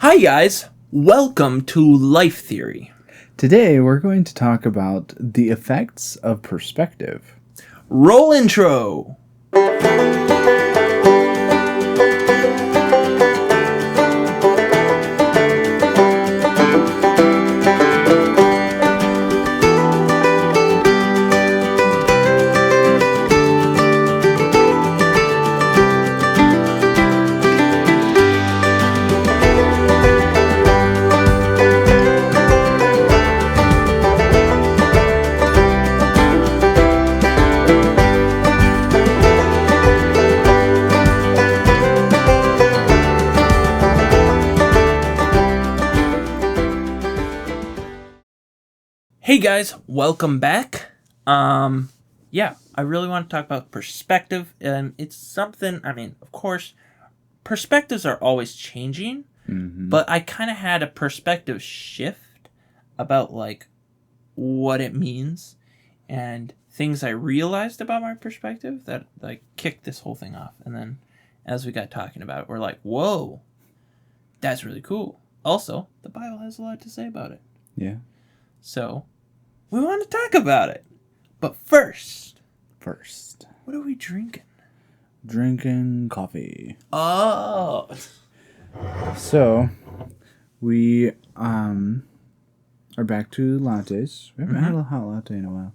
Hi guys, welcome to Life Theory. Today we're going to talk about the effects of perspective. Roll intro! Hey guys, welcome back. I really want to talk about perspective, and it's something, of course, perspectives are always changing, but I kind of had a perspective shift about, what it means and things I realized about my perspective that, kicked this whole thing off. And then as we got talking about it, we're like, whoa, that's really cool. Also, the Bible has a lot to say about it. Yeah. So, we want to talk about it. But first, what are we drinking? Drinking coffee. Oh. So, we are back to lattes. We haven't had a hot latte in a while.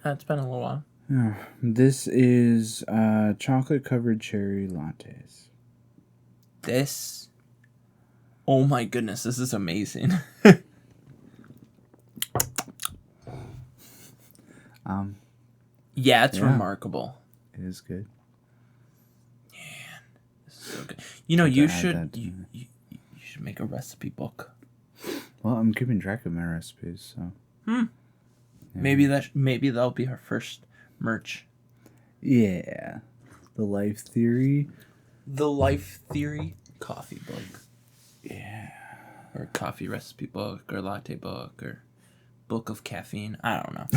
It's been a little while. Yeah. This is chocolate-covered cherry lattes. Oh my goodness, this is amazing. It's remarkable. It is good. Man, this is so good. You should make a recipe book. Well, I'm keeping track of my recipes, so. Yeah. Maybe that'll be our first merch. Yeah. The Life Theory. The Life Theory coffee book. Yeah. Or coffee recipe book, or latte book, or book of caffeine. I don't know.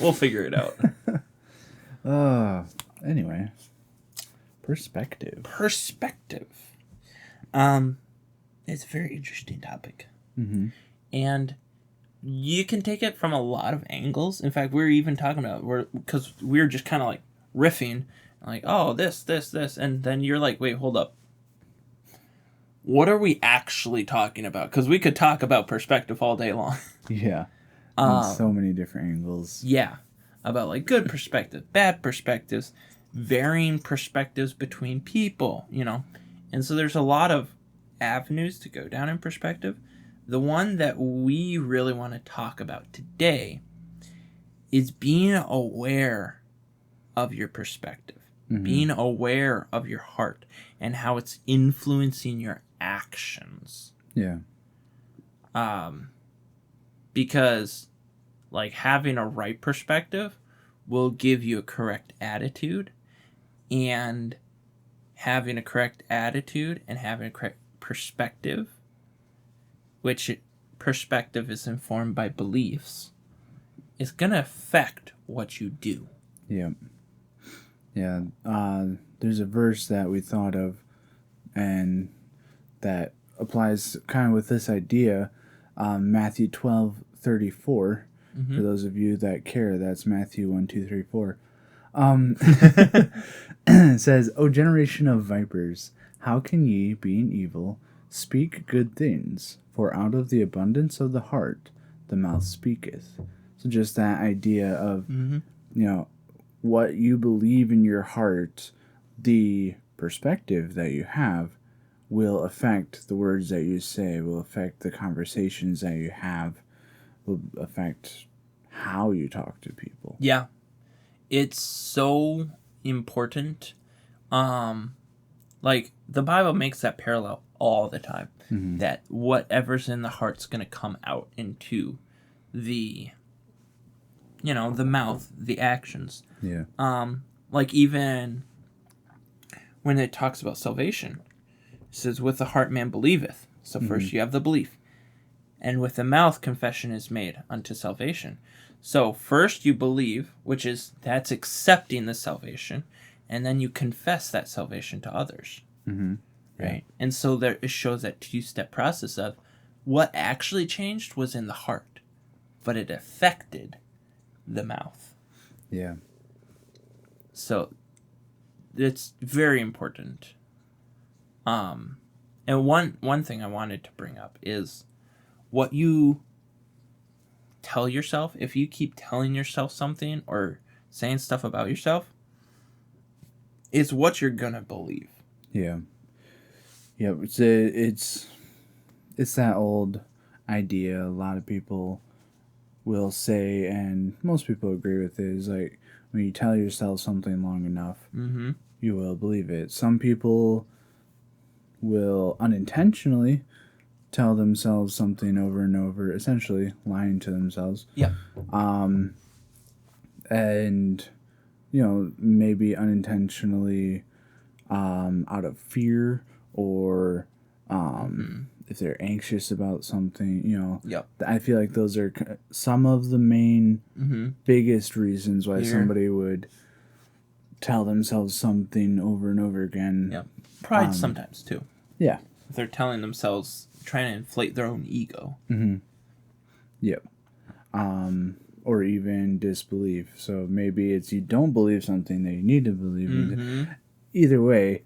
We'll figure it out. Anyway. Perspective. It's a very interesting topic. Mm-hmm. And you can take it from a lot of angles. In fact, we were even talking about, because we were just kind of like riffing, like, oh, this, and then you're like, wait, hold up. What are we actually talking about? Because we could talk about perspective all day long. Yeah. So many different angles. Yeah. About like good perspective, bad perspectives, varying perspectives between people, And so there's a lot of avenues to go down in perspective. The one that we really want to talk about today is being aware of your perspective, being aware of your heart and how it's influencing your actions. Yeah. Because having a right perspective will give you a correct attitude, and having a correct attitude and having a correct perspective, which perspective is informed by beliefs, is going to affect what you do. Yeah. Yeah. There's a verse that we thought of and that applies kind of with this idea. Matthew 12:34. For those of you that care, that's Matthew 1, 2, 3, 4. It says, O generation of vipers, how can ye, being evil, speak good things? For out of the abundance of the heart, the mouth speaketh. So just that idea of, what you believe in your heart, the perspective that you have, will affect the words that you say, will affect the conversations that you have, will affect how you talk to people. Yeah. It's so important. The Bible makes that parallel all the time. That whatever's in the heart's going to come out into the, the mouth, the actions. Yeah. Even when it talks about salvation, it says, with the heart man believeth. So first you have the belief. And with the mouth confession is made unto salvation. So first you believe, that's accepting the salvation, and then you confess that salvation to others. right? And so there it shows that two-step process of what actually changed was in the heart, but it affected the mouth. Yeah. So it's very important. And one thing I wanted to bring up is what you tell yourself. If you keep telling yourself something or saying stuff about yourself, it's what you're gonna believe. Yeah. Yeah. It's that old idea. A lot of people will say, and most people agree with it, is like when you tell yourself something long enough, you will believe it. Some people will unintentionally tell themselves something over and over, essentially lying to themselves. Yeah. And maybe unintentionally out of fear or if they're anxious about something, Yep. I feel like those are some of the main biggest reasons why somebody would tell themselves something over and over again. Yeah. Pride sometimes too. Yeah. If they're telling themselves, trying to inflate their own ego. Yep. Or even disbelief. So maybe it's you don't believe something that you need to believe. Either way,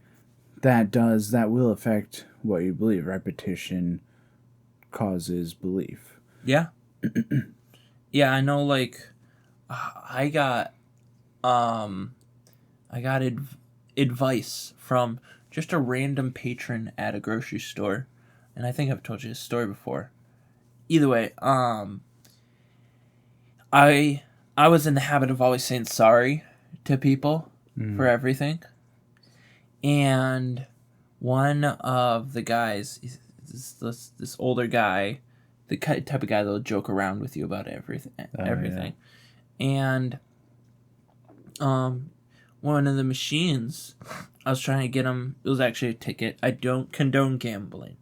that will affect what you believe. Repetition causes belief. Yeah. Yeah, I know, like, I got advice from just a random patron at a grocery store, and I think I've told you this story before. Either way, I was in the habit of always saying sorry to people for everything, and one of the guys, this older guy, the type of guy that'll joke around with you about everything, and one of the machines, I was trying to get him. It was actually a ticket. I don't condone gambling,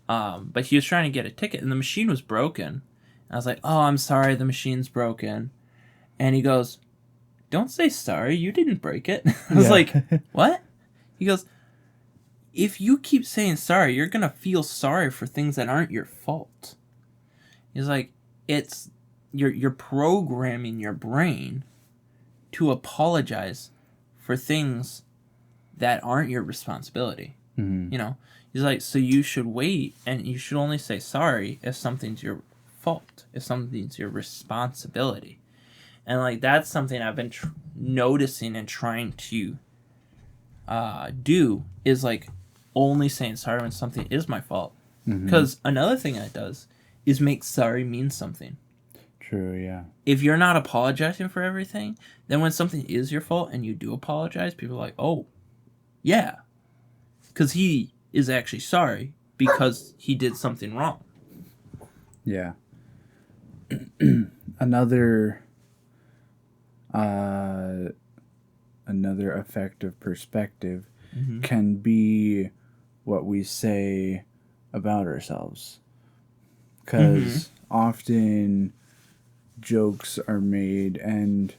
but he was trying to get a ticket, and the machine was broken. I was like, "Oh, I'm sorry, the machine's broken," and he goes, "Don't say sorry. You didn't break it." I was like, "What?" He goes, "If you keep saying sorry, you're gonna feel sorry for things that aren't your fault." He's like, "It's you're programming your brain to apologize for things that aren't your responsibility." He's like, so you should wait, and you should only say sorry if something's your fault, if something's your responsibility. And like that's something I've been noticing and trying to do, is like only saying sorry when something is my fault. Because another thing that does is make sorry mean something. True, yeah. If you're not apologizing for everything, then when something is your fault and you do apologize, people are like, "Oh, yeah." Because he is actually sorry because he did something wrong. Yeah. Another effect of perspective can be what we say about ourselves. Because often jokes are made and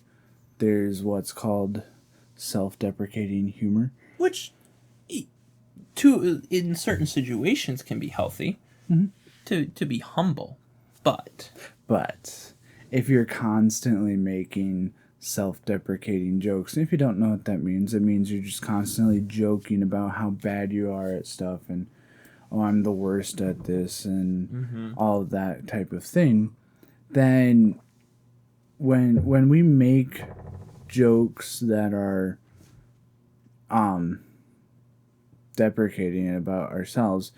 there's what's called self-deprecating humor. Which, in certain situations, can be healthy to be humble. But if you're constantly making self-deprecating jokes, and if you don't know what that means, it means you're just constantly joking about how bad you are at stuff and, "Oh, I'm the worst at this," and all of that type of thing, then when we make jokes that are deprecating about ourselves,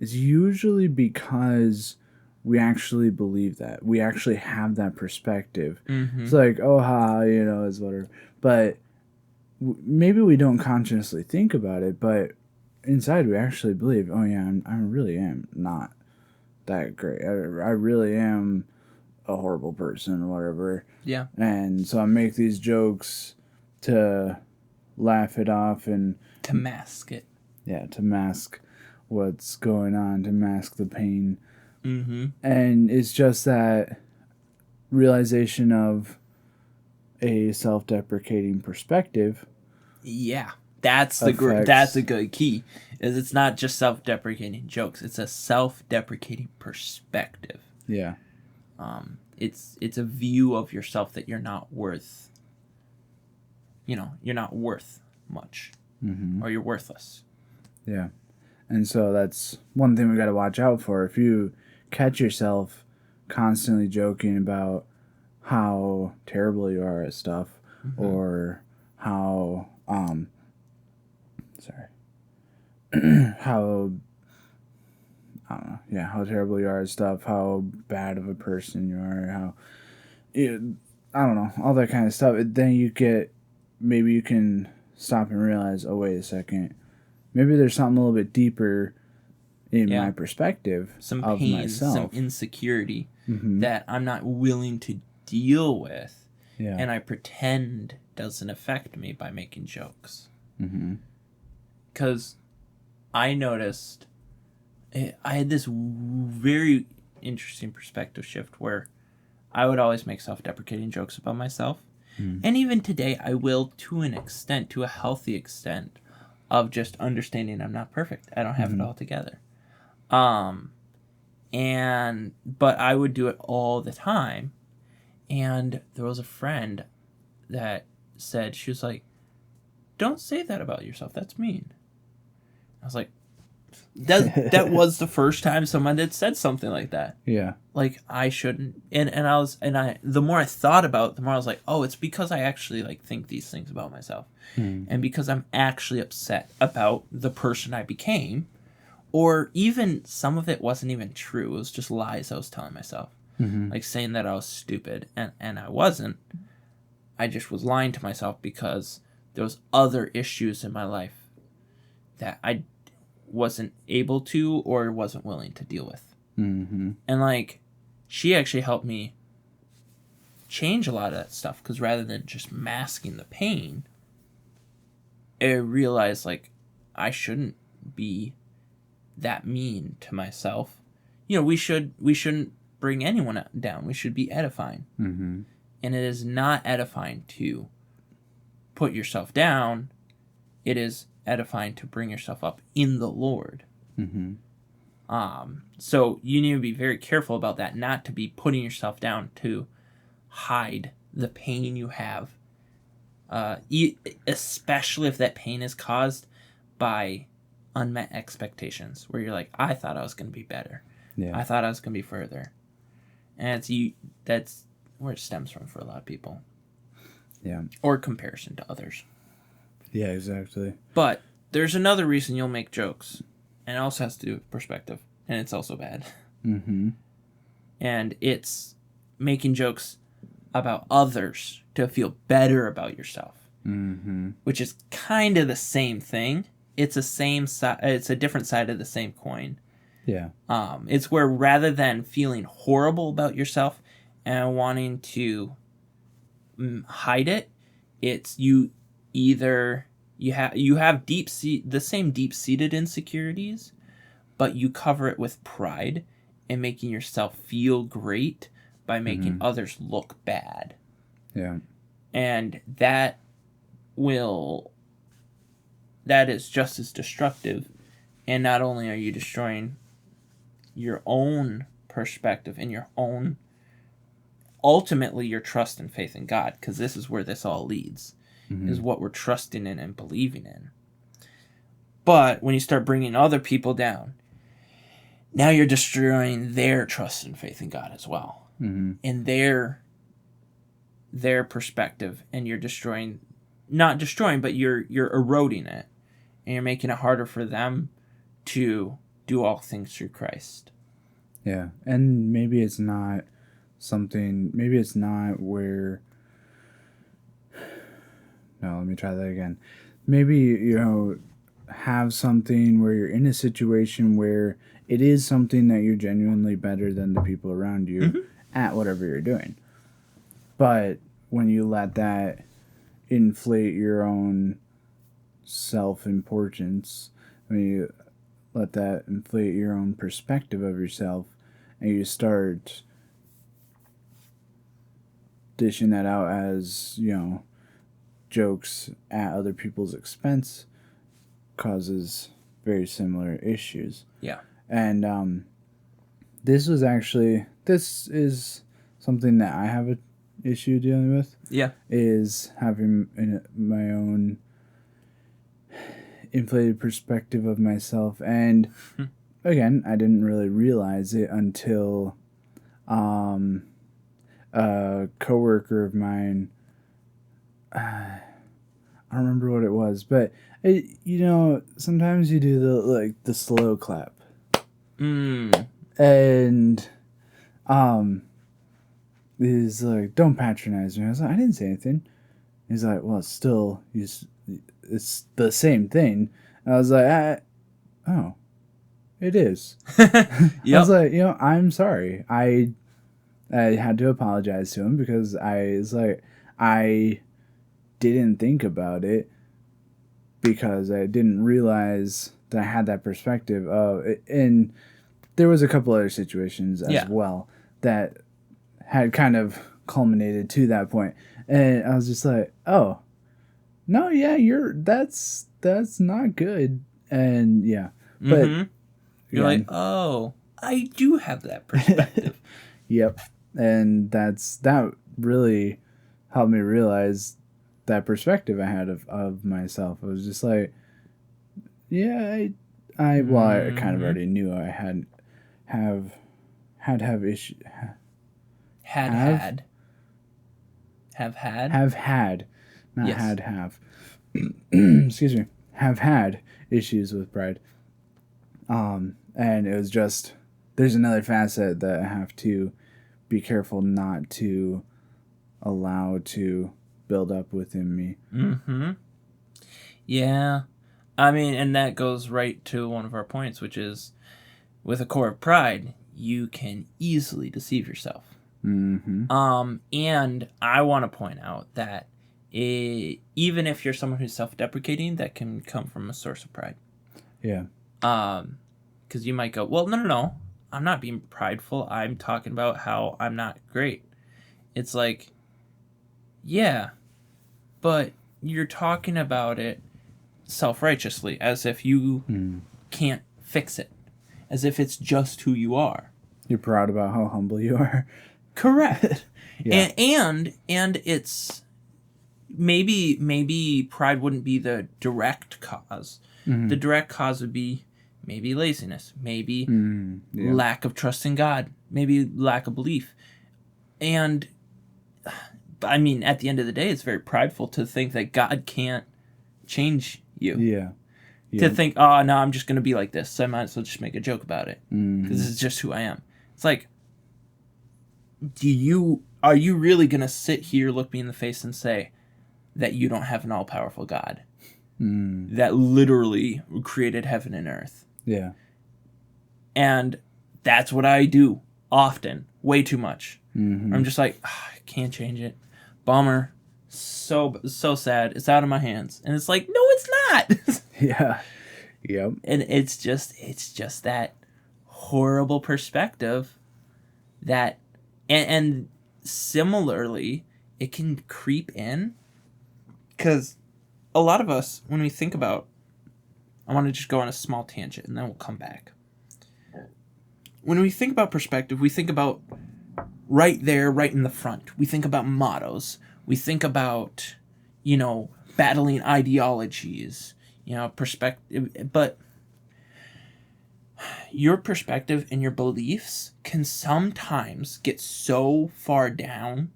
it's usually because we actually believe that. We actually have that perspective. It's like, "Oh, ha, it's whatever." But maybe we don't consciously think about it, but inside we actually believe, "Oh, yeah, I really am not that great. I really am a horrible person," or whatever. Yeah. And so I make these jokes to laugh it off and to mask it. Yeah, to mask what's going on, to mask the pain. And it's just that realization of a self-deprecating perspective. Yeah. that's affects... a good key. Is it's not just self-deprecating jokes. It's a self-deprecating perspective. Yeah. It's a view of yourself that you're not worth. You're not worth much, or you're worthless. Yeah. And so that's one thing we got to watch out for. If you catch yourself constantly joking about how terrible you are at stuff, or how how I don't know, yeah, how terrible you are at stuff, how bad of a person you are, how I don't know, all that kind of stuff. Then maybe you can stop and realize, oh wait a second, maybe there's something a little bit deeper in my perspective some of pain, myself, some insecurity that I'm not willing to deal with, and I pretend doesn't affect me by making jokes. Because I noticed I had this very interesting perspective shift where I would always make self-deprecating jokes about myself. And even today, I will, to an extent, to a healthy extent, of just understanding I'm not perfect. I don't have it all together. But I would do it all the time. And there was a friend that said, she was like, don't say that about yourself. That's mean. I was like, that was the first time someone had said something like that. Yeah. Like, I shouldn't. The more I thought about it, the more I was like, oh, it's because I actually think these things about myself. And because I'm actually upset about the person I became, or even some of it wasn't even true. It was just lies I was telling myself. Like saying that I was stupid, and I wasn't. I just was lying to myself because there was other issues in my life that I wasn't able to or wasn't willing to deal with. And she actually helped me change a lot of that stuff, because rather than just masking the pain, I realized I shouldn't be that mean to myself. We shouldn't bring anyone down. We should be edifying. And it is not edifying to put yourself down. It is edifying to bring yourself up in the Lord. So you need to be very careful about that, not to be putting yourself down to hide the pain you have, especially if that pain is caused by unmet expectations, where you're like, I thought I was going to be better. I thought I was going to be further. And that's where it stems from for a lot of people. Yeah. Or comparison to others. Yeah, exactly. But there's another reason you'll make jokes, and it also has to do with perspective, and it's also bad. And it's making jokes about others to feel better about yourself, which is kind of the same thing. It's a different side of the same coin. Yeah. It's where rather than feeling horrible about yourself and wanting to hide it, it's you have the same deep-seated insecurities, but you cover it with pride and making yourself feel great by making others look bad. Yeah. And that is just as destructive. And not only are you destroying your own perspective and ultimately your trust and faith in God, because this is where this all leads, is what we're trusting in and believing in. But when you start bringing other people down, now you're destroying their trust and faith in God as well, and their perspective, and you're not destroying, but you're eroding it, and you're making it harder for them to do all things through Christ. Yeah, and maybe it's not where... No, let me try that again. Maybe, have something where you're in a situation where it is something that you're genuinely better than the people around you at whatever you're doing. But when you let that inflate your own self-importance, when you let that inflate your own perspective of yourself, and you start dishing that out as, jokes at other people's expense, causes very similar issues. Yeah. And this is something that I have an issue dealing with. Yeah. Is having my own inflated perspective of myself. And again, I didn't really realize it until a coworker of mine, I don't remember what it was, but sometimes you do the slow clap. And he's like, don't patronize me. I was like, I didn't say anything. He's like, well, it's the same thing. And I was like, oh, it is. Yep. I was like, I'm sorry. I had to apologize to him because I didn't think about it because I didn't realize that I had that perspective of it. And there was a couple other situations as well that had kind of culminated to that point. And I was just like, oh, no, yeah, that's not good. And yeah, but you're like, oh, I do have that perspective. Yep. And that really helped me realize that perspective I had of myself. I was just like, yeah, I kind of already knew I had issues. Have had, not yes. have. Excuse me. Have had issues with pride. And it was just, there's another facet that I have to be careful not to allow to build up within me. Yeah. I mean, and that goes right to one of our points, which is with a core of pride, you can easily deceive yourself. And I want to point out that even if you're someone who's self-deprecating, that can come from a source of pride. Yeah. Because you might go, well, no. I'm not being prideful. I'm talking about how I'm not great. It's like, yeah, but you're talking about it self-righteously, as if you can't fix it, as if it's just who you are. You're proud about how humble you are. Correct. Yeah. And it's maybe pride wouldn't be the direct cause. The direct cause would be maybe laziness, maybe lack of trust in God, maybe lack of belief. And I mean, at the end of the day, it's very prideful to think that God can't change you. Yeah. To think, oh, no, I'm just going to be like this, so I might as well just make a joke about it. Because this is just who I am. It's like, are you really going to sit here, look me in the face, and say that you don't have an all-powerful God that literally created heaven and earth? Yeah. And that's what I do often, way too much. I'm just like, I can't change it. Bummer. So sad. It's out of my hands. And it's like, no, it's not. Yeah. Yep. And it's just that horrible perspective that, and similarly, it can creep in. Because a lot of us, when we think about, I want to just go on a small tangent and then we'll come back. When we think about perspective, we think about right there, right in the front. We think about mottos. We think about, battling ideologies, perspective. But your perspective and your beliefs can sometimes get so far down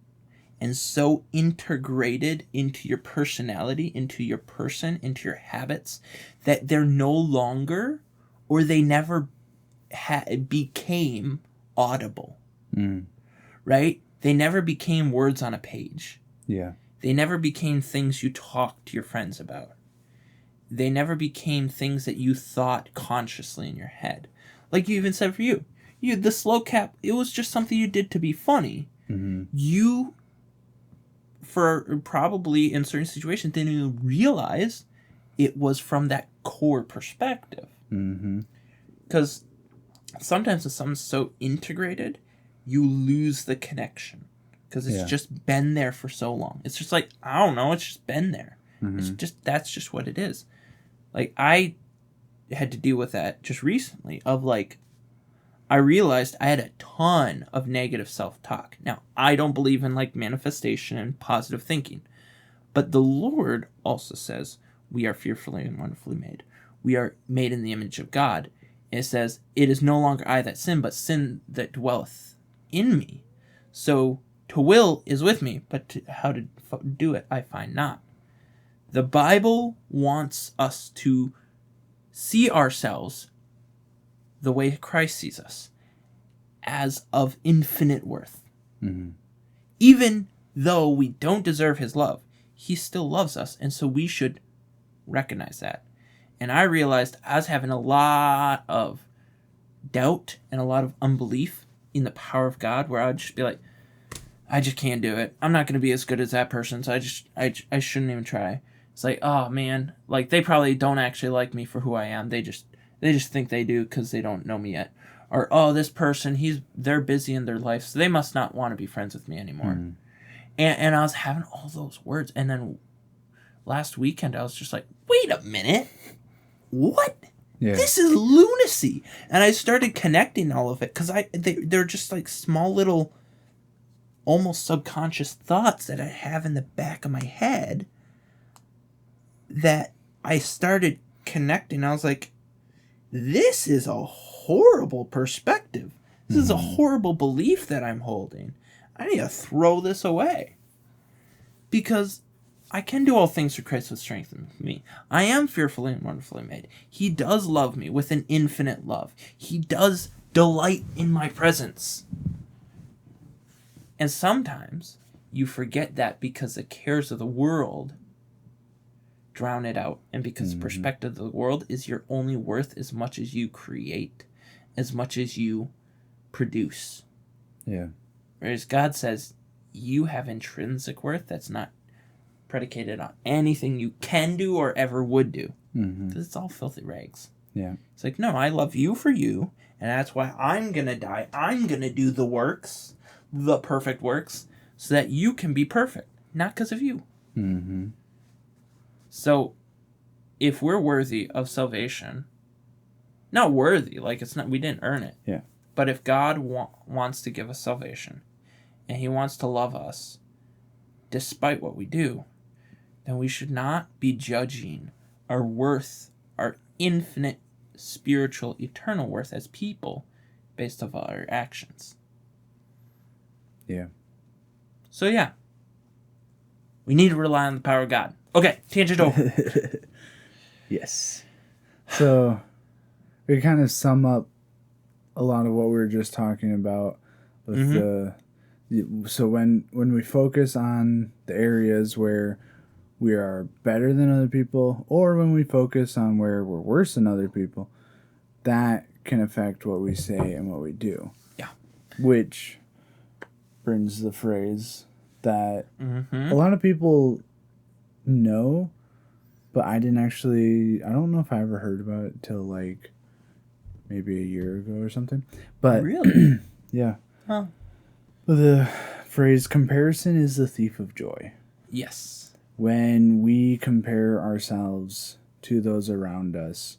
and so integrated into your personality, into your person, into your habits, that they're no longer, or they never became audible. Right? They never became words on a page. Yeah. They never became things you talked to your friends about. They never became things that you thought consciously in your head. Like you even said for you, the slow cap, it was just something you did to be funny. You, for probably in certain situations, didn't even realize it was from that core perspective. Because sometimes when something's so integrated, you lose the connection. Because it's just been there for so long. It's just like, I don't know, it's just been there. It's just, that's just what it is. Like, I had to deal with that just recently of, like, I realized I had a ton of negative self-talk. Now, I don't believe in, like, manifestation and positive thinking. But the Lord also says we are fearfully and wonderfully made. We are made in the image of God. And it says, it is no longer I that sin, but sin that dwelleth in me. So, to will is with me, but how to do it I find not. The Bible wants us to see ourselves the way Christ sees us, as of infinite worth. Mm-hmm. Even though we don't deserve his love, he still loves us, and so we should recognize that. And I realized I was having a lot of doubt and a lot of unbelief in the power of God, where I would just be like, I just can't do it. I'm not going to be as good as that person, so I shouldn't even try. It's like, oh man, like they probably don't actually like me for who I am. They just think they do because they don't know me yet. Or, oh, this person, they're busy in their life, so they must not want to be friends with me anymore. Mm-hmm. And I was having all those words, and then last weekend I was just like, wait a minute, what? Yeah. This is lunacy. And I started connecting all of it because they're just like small little, almost subconscious thoughts that I have in the back of my head that I started connecting. I was like, this is a horrible perspective. This is a horrible belief that I'm holding. I need to throw this away. Because I can do all things through Christ who strengthens me. I am fearfully and wonderfully made. He does love me with an infinite love. He does delight in my presence. And sometimes you forget that because the cares of the world drown it out. And because the perspective of the world is your only worth as much as you create, as much as you produce. Yeah. Whereas God says you have intrinsic worth that's not predicated on anything you can do or ever would do. Because it's all filthy rags. Yeah. It's like, no, I love you for you, and that's why I'm going to die. I'm going to do the works, the perfect works, so that you can be perfect, not because of you. Mm-hmm. So, if we're worthy of salvation, not worthy, like it's not, we didn't earn it. Yeah. But if God wants to give us salvation, and he wants to love us, despite what we do, then we should not be judging our worth, our infinite spiritual eternal worth as people based off our actions. Yeah. So yeah, we need to rely on the power of God. Okay, tangent over. Yes. So we kind of sum up a lot of what we were just talking about with so when we focus on the areas where we are better than other people, or when we focus on where we're worse than other people, that can affect what we say and what we do. Yeah. Which brings the phrase that a lot of people know, but I don't know if I ever heard about it till like maybe a year ago or something. But really? Yeah. Huh. The phrase, comparison is the thief of joy. Yes. When we compare ourselves to those around us,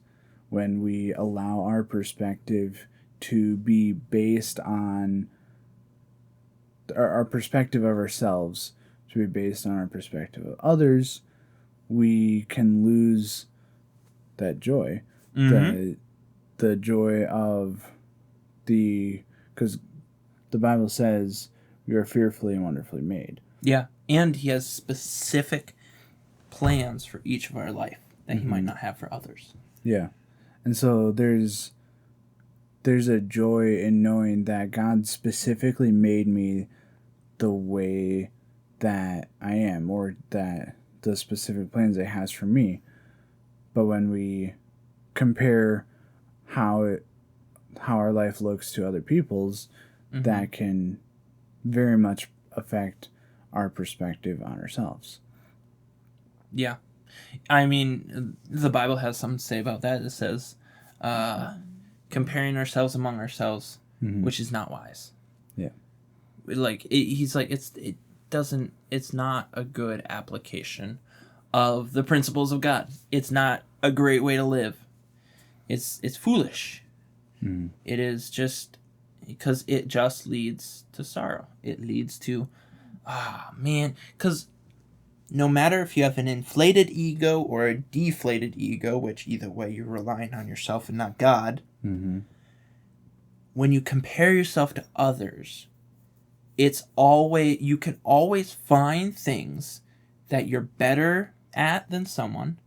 when we allow our perspective to be based on our perspective of ourselves to be based on our perspective of others, we can lose that joy. The joy of because the Bible says we are fearfully and wonderfully made. Yeah, and he has specific plans for each of our life that he might not have for others. Yeah. And so there's a joy in knowing that God specifically made me the way that I am, or that the specific plans that he has for me. But when we compare how our life looks to other people's, that can very much affect our perspective on ourselves. Yeah. I mean, the Bible has something to say about that. It says, comparing ourselves among ourselves, which is not wise. Yeah. Like, it's not a good application of the principles of God. It's not a great way to live. It's foolish. Mm. It is just because it just leads to sorrow. It leads to, man, because no matter if you have an inflated ego or a deflated ego, which either way you're relying on yourself and not God, Mm-hmm. when you compare yourself to others, you can always find things that you're better at than someone,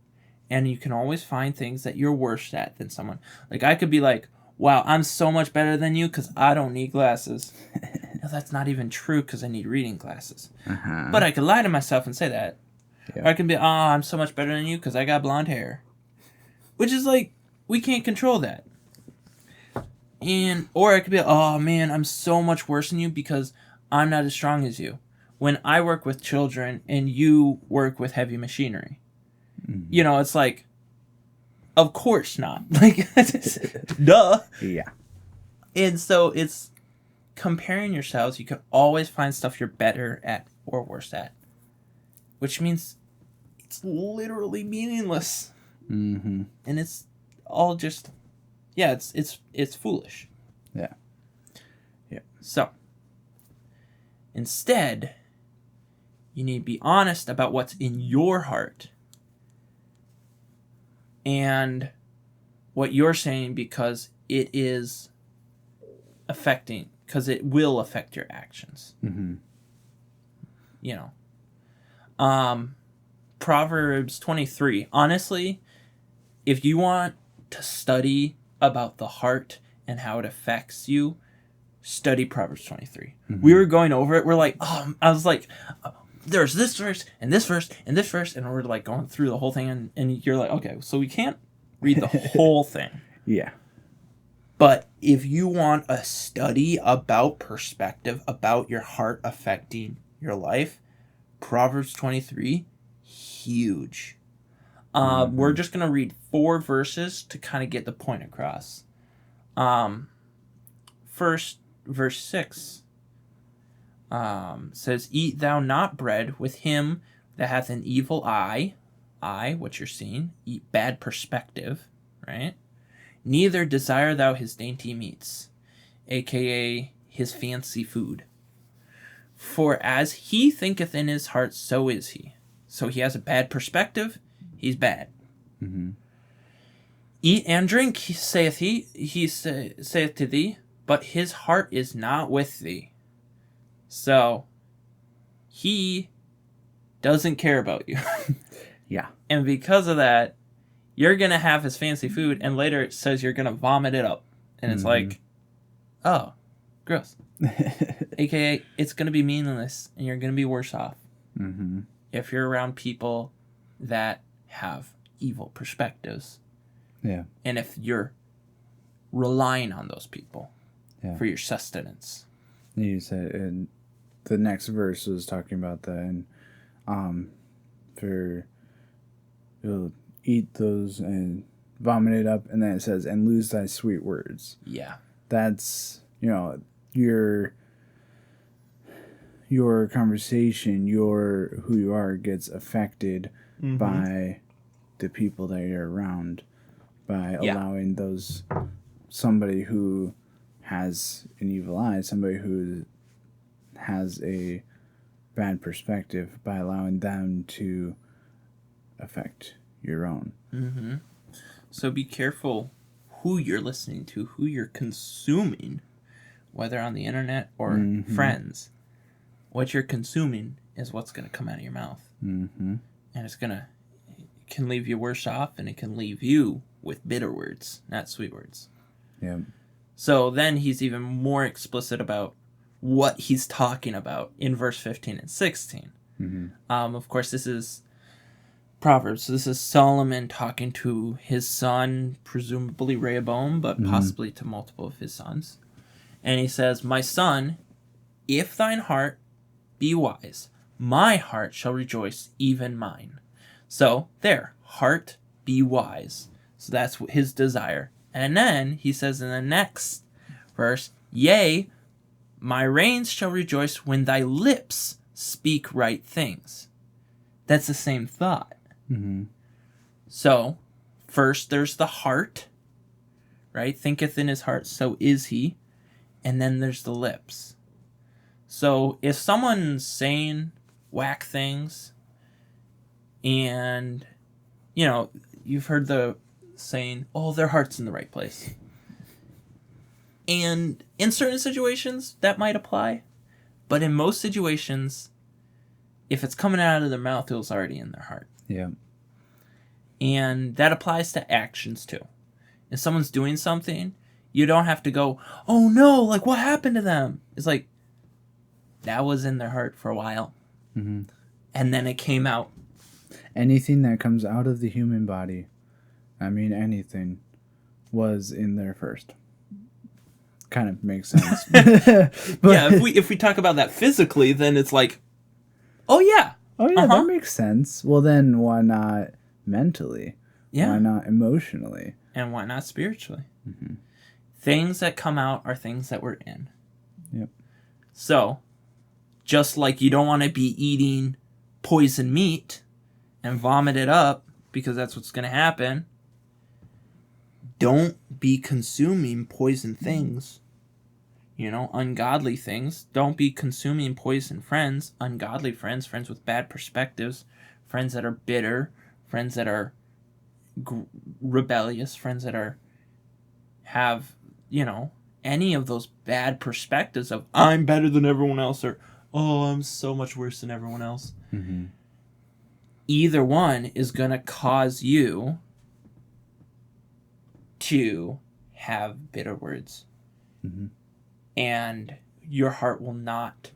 and you can always find things that you're worse at than someone. Like, I could be like, wow, I'm so much better than you because I don't need glasses. No, that's not even true because I need reading glasses. Uh-huh. But I could lie to myself and say that. Yep. Or I can be, I'm so much better than you because I got blonde hair. Which is like, we can't control that. Or I could be, man, I'm so much worse than you because I'm not as strong as you. When I work with children and you work with heavy machinery. Mm-hmm. It's like, of course not. Like, duh. Yeah. And so it's comparing yourselves. You can always find stuff you're better at or worse at. Which means it's literally meaningless. Mm-hmm. And it's all just, it's foolish. Yeah. Yeah. So, instead, you need to be honest about what's in your heart and what you're saying because it will affect your actions. Mm-hmm. Proverbs 23. Honestly, if you want to study about the heart and how it affects you, study Proverbs 23. Mm-hmm. We were going over it. We're like, I was like, there's this verse and this verse and this verse, and we're like going through the whole thing, and you're like, okay, so we can't read the whole thing. Yeah. But if you want a study about perspective, about your heart affecting your life, Proverbs 23, huge. We're just going to read 4 verses to kind of get the point across. First, verse 6 says, Eat thou not bread with him that hath an evil eye, what you're seeing, eat bad perspective, right? Neither desire thou his dainty meats, a.k.a. his fancy food. For as he thinketh in his heart, so is he. So he has a bad perspective, he's bad. Mm-hmm. Eat and drink, saith he saith to thee, but his heart is not with thee. So, he doesn't care about you. Yeah. And because of that, you're going to have his fancy food, and later it says you're going to vomit it up. And it's like, oh, gross. AKA, it's going to be meaningless, and you're going to be worse off. Mm-hmm. If you're around people that have evil perspectives. Yeah. And if you're relying on those people for your sustenance. You said, and the next verse was talking about that, and you'll eat those and vomit it up, and then it says, and lose thy sweet words. Yeah. That's, your conversation, who you are gets affected by the people that you're around, by allowing somebody who has an evil eye, somebody who has a bad perspective, by allowing them to affect your own. Mm-hmm. So be careful who you're listening to, who you're consuming, whether on the internet or friends. What you're consuming is what's going to come out of your mouth. Mm-hmm. And it can leave you worse off, and it can leave you with bitter words, not sweet words. Yeah. So then he's even more explicit about what he's talking about in verse 15 and 16. Mm-hmm. Of course, this is Proverbs. So this is Solomon talking to his son, presumably Rehoboam, but possibly to multiple of his sons. And he says, My son, if thine heart be wise, my heart shall rejoice, even mine. So there, heart be wise. So that's his desire. And then he says in the next verse, Yea, my reins shall rejoice when thy lips speak right things. That's the same thought. Mm-hmm. So, First, there's the heart, right? Thinketh in his heart, so is he. And then there's the lips. So if someone's saying whack things, and, you know, you've heard the saying, oh, their heart's in the right place. And in certain situations, that might apply. But in most situations, if it's coming out of their mouth, it was already in their heart. Yeah. And that applies to actions too. If someone's doing something, you don't have to go, oh no, like what happened to them? It's like, that was in their heart for a while. Mm-hmm. And then it came out. Anything that comes out of the human body, I mean anything, was in there first. Kind of makes sense. But yeah, if we talk about that physically, then it's like, oh yeah. Oh yeah, that makes sense. Well then, why not mentally? Yeah. Why not emotionally? And why not spiritually? Mm-hmm. Things that come out are things that we're in. Yep. So, just like you don't want to be eating poison meat and vomit it up because that's what's going to happen, don't be consuming poison things, ungodly things. Don't be consuming poison friends, ungodly friends, friends with bad perspectives, friends that are bitter, friends that are rebellious, friends that have, any of those bad perspectives of I'm better than everyone else, or oh, I'm so much worse than everyone else. Mm-hmm. Either one is going to cause you to have bitter words. Mm-hmm. And your heart will not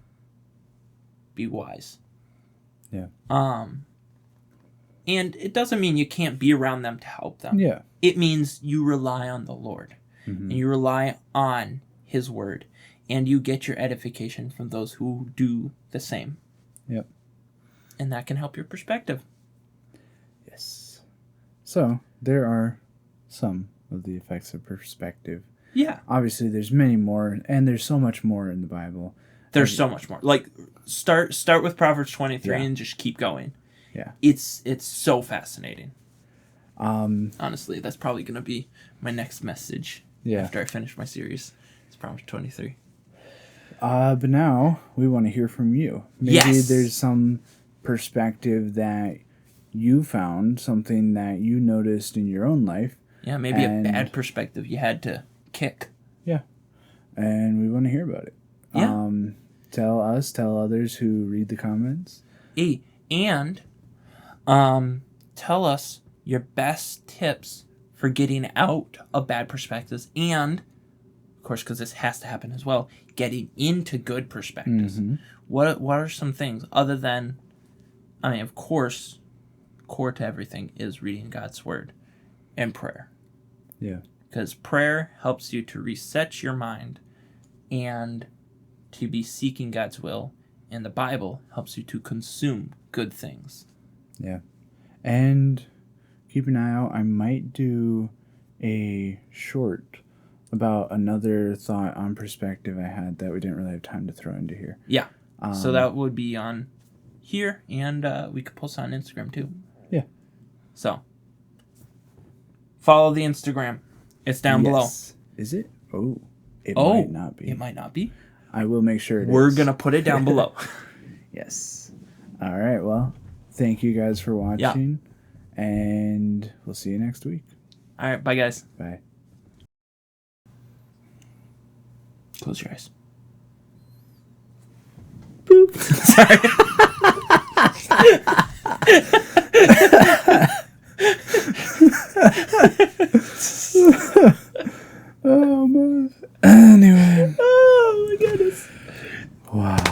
be wise. Yeah. And it doesn't mean you can't be around them to help them. Yeah. It means you rely on the Lord. Mm-hmm. And you rely on his word. And you get your edification from those who do the same. Yep. And that can help your perspective. Yes. So, there are some of the effects of perspective. Yeah. Obviously, there's many more, and there's so much more in the Bible. There's so much more. Like, start with Proverbs 23 Yeah. and just keep going. Yeah. It's so fascinating. Honestly, that's probably going to be my next message after I finish my series. It's Proverbs 23. But now we want to hear from you. Maybe there's some perspective that you found, something that you noticed in your own life. Yeah, maybe a bad perspective you had to kick. Yeah. And we want to hear about it. Yeah. Tell others who read the comments. And tell us your best tips for getting out of bad perspectives, and of course, because this has to happen as well, getting into good perspectives. Mm-hmm. What are some things other than, of course, core to everything is reading God's word and prayer. Yeah. Because prayer helps you to reset your mind and to be seeking God's will, and the Bible helps you to consume good things. Yeah. And keep an eye out. I might do a short about another thought on perspective I had that we didn't really have time to throw into here. Yeah. So that would be on here, and we could post on Instagram too. Yeah. So follow the Instagram. It's down below. Is it? Oh, it might not be. It might not be. I will make sure We're going to put it down below. Yes. All right. Well, thank you guys for watching. Yeah. And we'll see you next week. All right. Bye, guys. Bye. Close your eyes. Boop. Sorry. Oh, my. Anyway. Oh, my goodness. Wow.